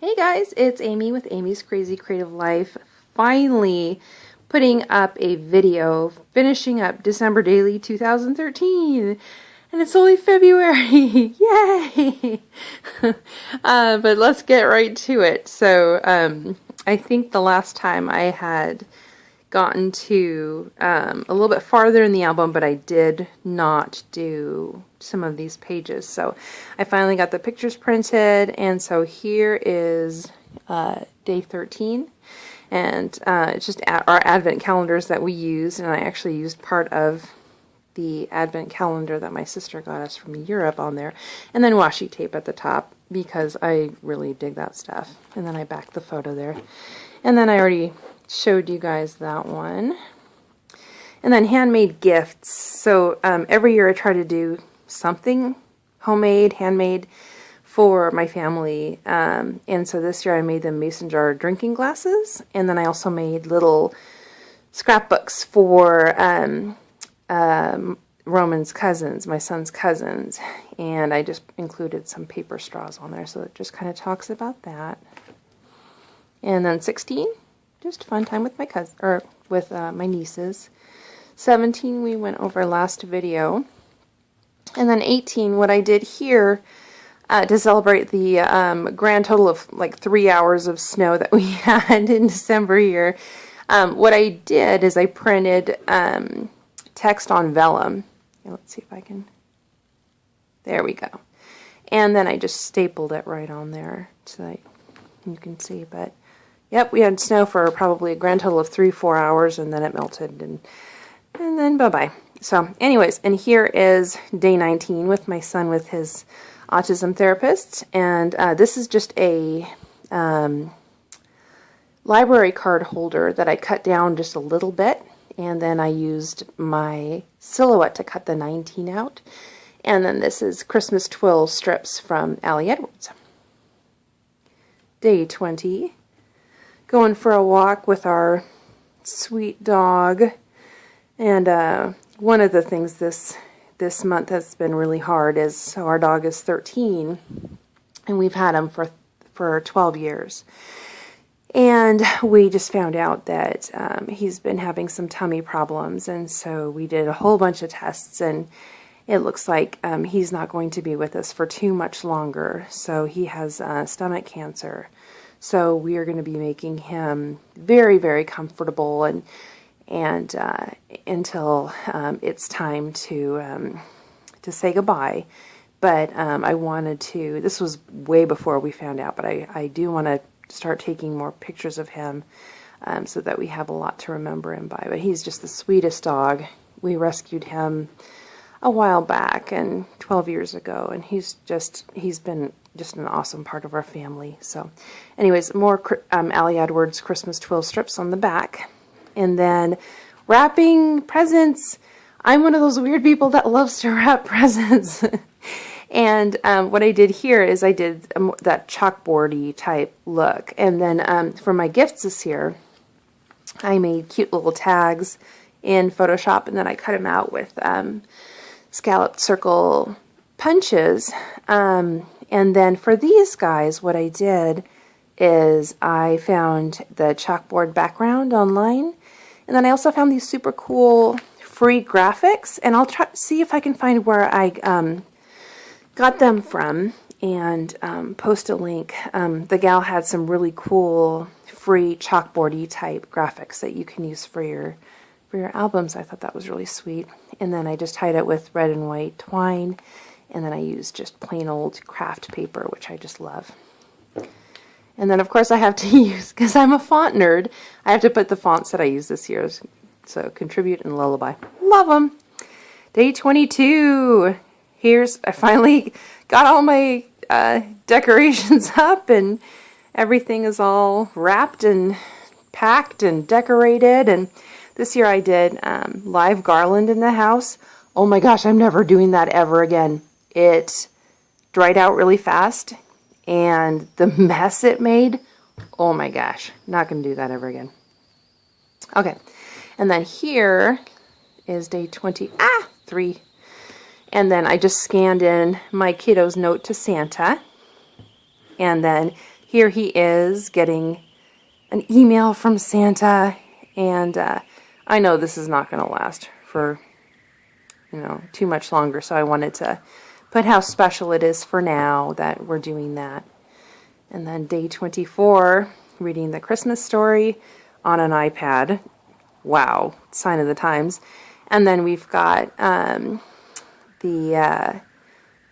Hey guys, it's Amy with Amy's Crazy Creative Life, finally putting up a video, finishing up December Daily 2013, and it's only February, yay! But let's get right to it. So, I think the last time I had gotten to a little bit farther in the album, but I did not do some of these pages. So I finally got the pictures printed, and so here is day 13. And it's just our advent calendars that we used, and I actually used part of the advent calendar that my sister got us from Europe on there, and then washi tape at the top because I really dig that stuff. And then I backed the photo there. And then I already showed you guys that one. And then handmade gifts. So every year I try to do something homemade, handmade for my family. And so this year I made them mason jar drinking glasses. And then I also made little scrapbooks for Roman's cousins, my son's cousins. And I just included some paper straws on there. So it just kind of talks about that. And then 16. Just fun time with my cousin, or with my nieces. 17 we went over last video. And then 18, what I did here to celebrate the grand total of like 3 hours of snow that we had in December here, what I did is I printed text on vellum. Okay, let's see if I can, there we go. And then I just stapled it right on there so that you can see, but yep, we had snow for probably a grand total of 3-4 hours, and then it melted, and then bye-bye. So anyways, and here is day 19 with my son with his autism therapist, and this is just a library card holder that I cut down just a little bit, and then I used my Silhouette to cut the 19 out, and then this is Christmas twill strips from Ali Edwards. Day 20. Going for a walk with our sweet dog, and one of the things this month has been really hard is, so our dog is 13, and we've had him for 12 years, and we just found out that he's been having some tummy problems, and so we did a whole bunch of tests, and it looks like he's not going to be with us for too much longer. So he has stomach cancer. So we are going to be making him very, very comfortable and until it's time to say goodbye. But I wanted to, this was way before we found out, but I do want to start taking more pictures of him so that we have a lot to remember him by. But he's just the sweetest dog. We rescued him a while back, and 12 years ago, and he's been just an awesome part of our family. So anyways, more Ali Edwards Christmas twill strips on the back, and then wrapping presents. I'm one of those weird people that loves to wrap presents. And what I did here is I did that chalkboardy type look, and then for my gifts this year I made cute little tags in Photoshop, and then I cut them out with scalloped circle punches. And then for these guys, what I did is I found the chalkboard background online, and then I also found these super cool free graphics, and I'll try see if I can find where I got them from and post a link. The gal had some really cool free chalkboardy type graphics that you can use for your albums. I thought that was really sweet. And then I just tied it with red and white twine, and then I used just plain old craft paper, which I just love. And then of course I have to use, because I'm a font nerd, I have to put the fonts that I use this year. So Contribute and Lullaby. Love them. Day 22. I finally got all my decorations up, and everything is all wrapped and packed and decorated, and this year I did live garland in the house. Oh my gosh, I'm never doing that ever again. It dried out really fast, and the mess it made, oh my gosh, not going to do that ever again. Okay, and then here is day 23. And then I just scanned in my kiddo's note to Santa, and then here he is getting an email from Santa, and I know this is not going to last for, too much longer, so I wanted to put how special it is for now that we're doing that. And then day 24, reading the Christmas story on an iPad. Wow, sign of the times. And then we've got the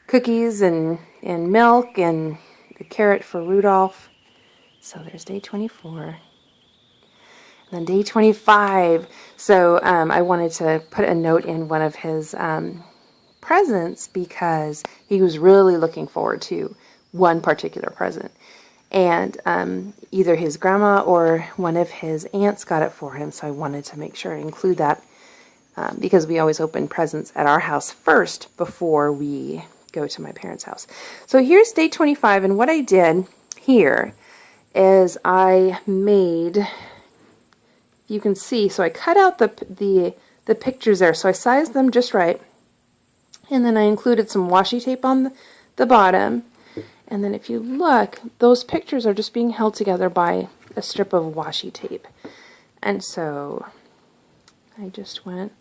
cookies and milk and the carrot for Rudolph. So there's day 24. And then day 25. So I wanted to put a note in one of his presents because he was really looking forward to one particular present. And either his grandma or one of his aunts got it for him, so I wanted to make sure I include that because we always open presents at our house first before we go to my parents' house. So here's day 25, and what I did here is I made, you can see, so I cut out the pictures there, so I sized them just right, and then I included some washi tape on the bottom. And then if you look, those pictures are just being held together by a strip of washi tape. And so I just went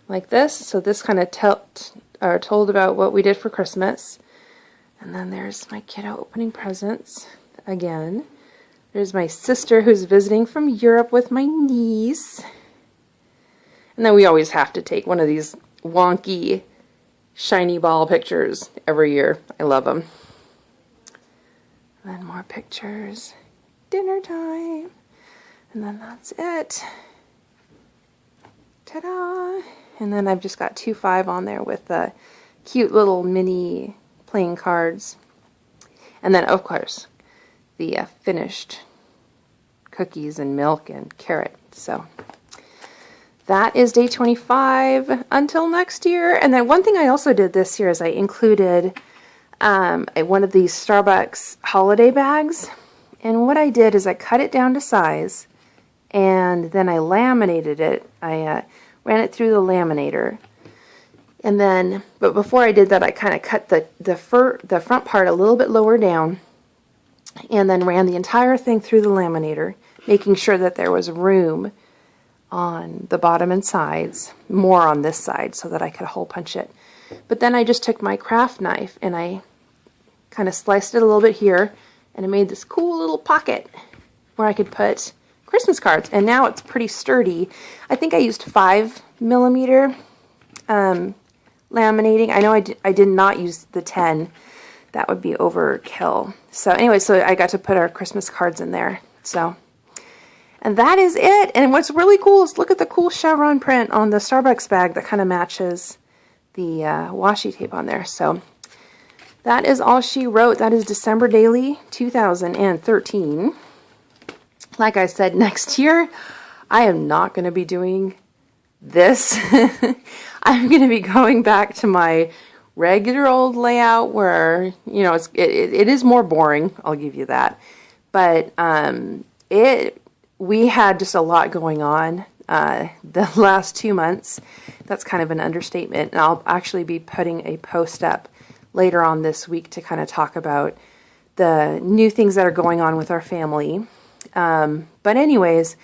like this. So this kind of told about what we did for Christmas. And then there's my kiddo opening presents again. There's my sister who's visiting from Europe with my niece. And then we always have to take one of these wonky shiny ball pictures every year. I love them. Then more pictures, dinner time, and then that's it. Ta-da! And then I've just got 2-5 on there with the cute little mini playing cards. And then, of course, the finished cookies and milk and carrot. So that is day 25 until next year. And then one thing I also did this year is I included one of these Starbucks holiday bags, and what I did is I cut it down to size and then I laminated it. I ran it through the laminator, and then, but before I did that, I kind of cut the front part a little bit lower down and then ran the entire thing through the laminator, making sure that there was room on the bottom and sides, more on this side so that I could hole punch it. But then I just took my craft knife and I kind of sliced it a little bit here, and I made this cool little pocket where I could put Christmas cards. And now it's pretty sturdy. I think I used 5mm laminating. I know I did not use the 10. That would be overkill. So anyway, so I got to put our Christmas cards in there. So, and that is it. And what's really cool is look at the cool chevron print on the Starbucks bag that kind of matches the washi tape on there. So that is all she wrote. That is December Daily 2013. Like I said, next year I am not going to be doing this. I'm going to be going back to my regular old layout where, it is more boring. I'll give you that. But we had just a lot going on the last 2 months. That's kind of an understatement. And I'll actually be putting a post up later on this week to kind of talk about the new things that are going on with our family. But anyways,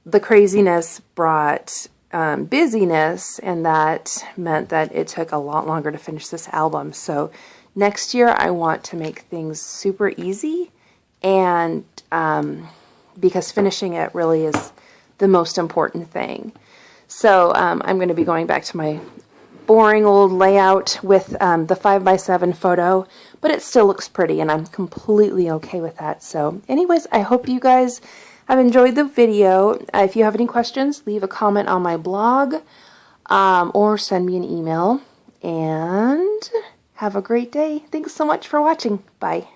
the craziness brought busyness, and that meant that it took a lot longer to finish this album. So next year I want to make things super easy, and because finishing it really is the most important thing. So I'm going to be going back to my boring old layout with the 5x7 photo, but it still looks pretty, and I'm completely okay with that. So anyways, I hope you guys have enjoyed the video. If you have any questions, leave a comment on my blog or send me an email, and have a great day. Thanks so much for watching. Bye.